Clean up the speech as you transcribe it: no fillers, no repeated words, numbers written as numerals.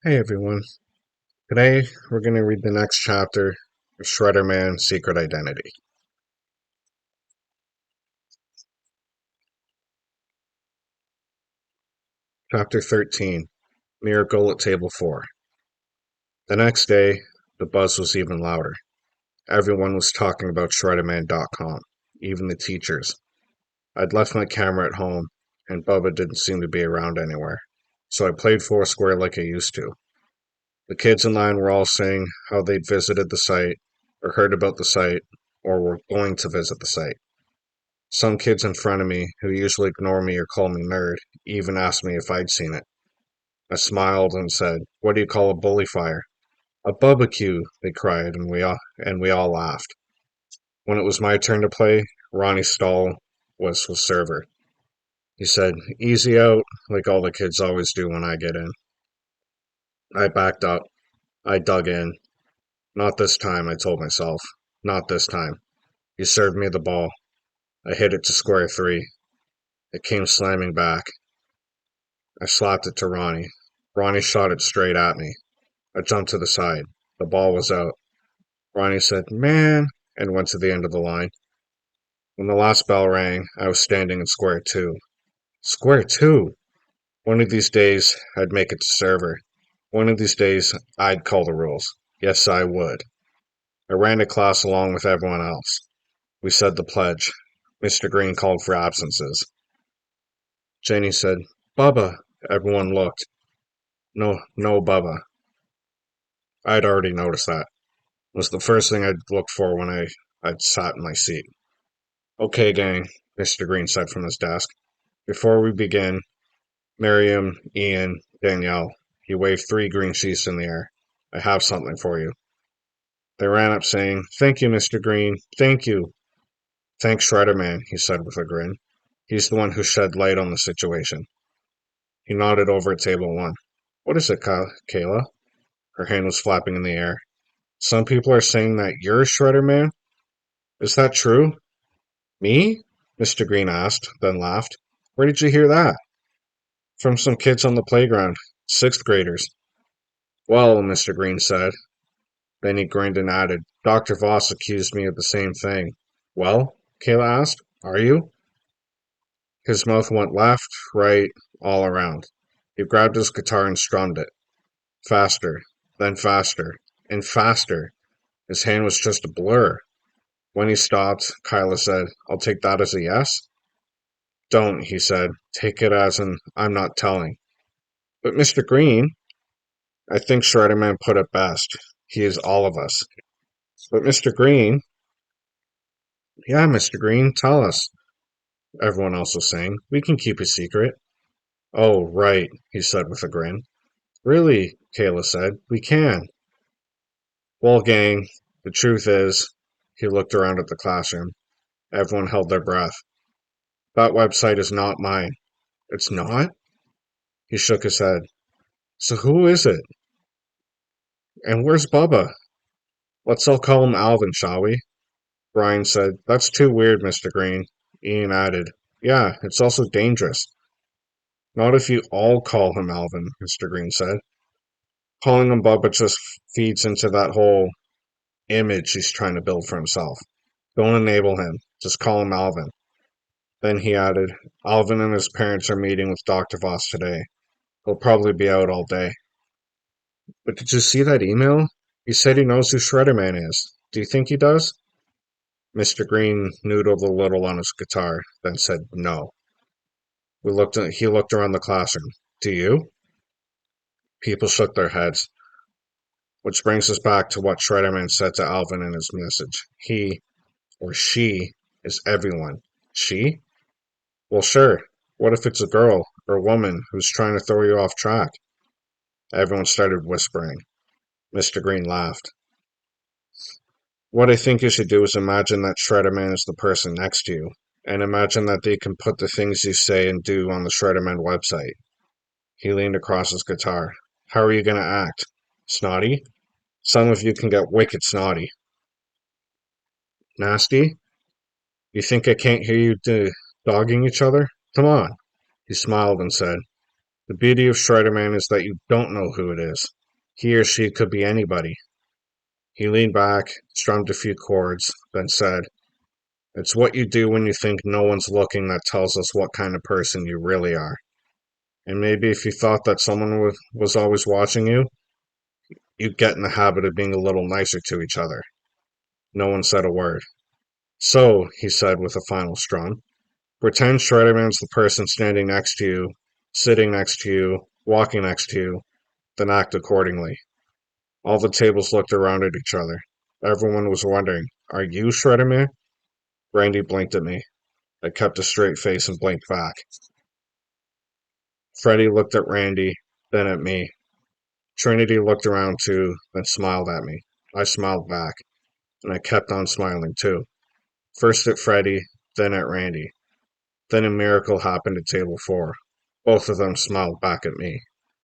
Hey everyone. Today we're going to read the next chapter of Shredderman's Secret Identity. Chapter 13, Miracle at Table 4. The next day, the buzz was even louder. Everyone was talking about Shredderman.com, even the teachers. I'd left my camera at home, and Bubba didn't seem to be around anywhere, so I played Foursquare like I used to. The kids in line were all saying how they'd visited the site, or heard about the site, or were going to visit the site. Some kids in front of me, who usually ignore me or call me nerd, even asked me if I'd seen it. I smiled and said, "What do you call a bully fire?" "A barbecue," they cried, and we all laughed. When it was my turn to play, Ronnie Stahl was server. He said, "Easy out," like all the kids always do when I get in. I backed up. I dug in. Not this time, I told myself. Not this time. He served me the ball. I hit it to square three. It came slamming back. I slapped it to Ronnie. Ronnie shot it straight at me. I jumped to the side. The ball was out. Ronnie said, "Man," and went to the end of the line. When the last bell rang, I was standing in square two. Square two! One of these days, I'd make it to server. One of these days, I'd call the rules. Yes, I would. I ran to class along with everyone else. We said the pledge. Mr. Green called for absences. Janie said, "Bubba." Everyone looked. No, no Bubba. I'd already noticed that. It was the first thing I'd look for when I'd sat in my seat. "Okay, gang," Mr. Green said from his desk. "Before we begin, Miriam, Ian, Danielle," he waved three green sheets in the air. "I have something for you." They ran up saying, "Thank you, Mr. Green. Thank you." "Thanks, Shredderman," he said with a grin. "He's the one who shed light on the situation." He nodded over at table one. "What is it, Kayla?" Her hand was flapping in the air. "Some people are saying that you're Shredderman. Is that true?" "Me?" Mr. Green asked, then laughed. "Where did you hear that?" "From some kids on the playground. Sixth graders." "Well," Mr. Green said. Then he grinned and added, "Dr. Voss accused me of the same thing." "Well?" Kayla asked. "Are you?" His mouth went left, right, all around. He grabbed his guitar and strummed it. Faster, then faster, and faster. His hand was just a blur. When he stopped, Kyla said, "I'll take that as a yes." "Don't," he said. "Take it as an I'm not telling." "But Mr. Green," I think Shredderman put it best. He is all of us. "But Mr. Green." "Yeah, Mr. Green, tell us," everyone else was saying. "We can keep a secret." "Oh, right," he said with a grin. "Really," Kayla said, "we can." "Well, gang, the truth is," he looked around at the classroom. Everyone held their breath. "That website is not mine." "It's not?" He shook his head. "So who is it? And where's Bubba?" "Let's all call him Alvin, shall we?" Brian said, "That's too weird, Mr. Green." Ian added, "Yeah, it's also dangerous." "Not if you all call him Alvin," Mr. Green said. "Calling him Bubba just feeds into that whole image he's trying to build for himself. Don't enable him. Just call him Alvin." Then he added, "Alvin and his parents are meeting with Dr. Voss today. He'll probably be out all day." "But did you see that email? He said he knows who Shredderman is. Do you think he does?" Mr. Green noodled a little on his guitar, then said no. He looked around the classroom. "Do you?" People shook their heads. Which brings us back to what Shredderman said to Alvin in his message. He, or she, is everyone. She? Well, sure. What if it's a girl or a woman who's trying to throw you off track? Everyone started whispering. Mr. Green laughed. "What I think you should do is imagine that Shredderman is the person next to you, and imagine that they can put the things you say and do on the Shredderman website." He leaned across his guitar. "How are you going to act? Snotty? Some of you can get wicked snotty." "Nasty? You think I can't hear you dogging each other? Come on." He smiled and said, The beauty of Shredderman is that you don't know who it is. He or she could be anybody. He leaned back, strummed a few chords, then said, "It's what you do when you think no one's looking that tells us what kind of person you really are. And maybe if you thought that someone was always watching you, you'd get in the habit of being a little nicer to each other." No one said a word. "So," he said with a final strum, "pretend Shredderman's the person standing next to you, sitting next to you, walking next to you, then act accordingly." All the tables looked around at each other. Everyone was wondering, "Are you Shredderman?" Randy blinked at me. I kept a straight face and blinked back. Freddie looked at Randy, then at me. Trinity looked around too, then smiled at me. I smiled back, and I kept on smiling too. First at Freddie, then at Randy. Then a miracle happened at table 4. Both of them smiled back at me.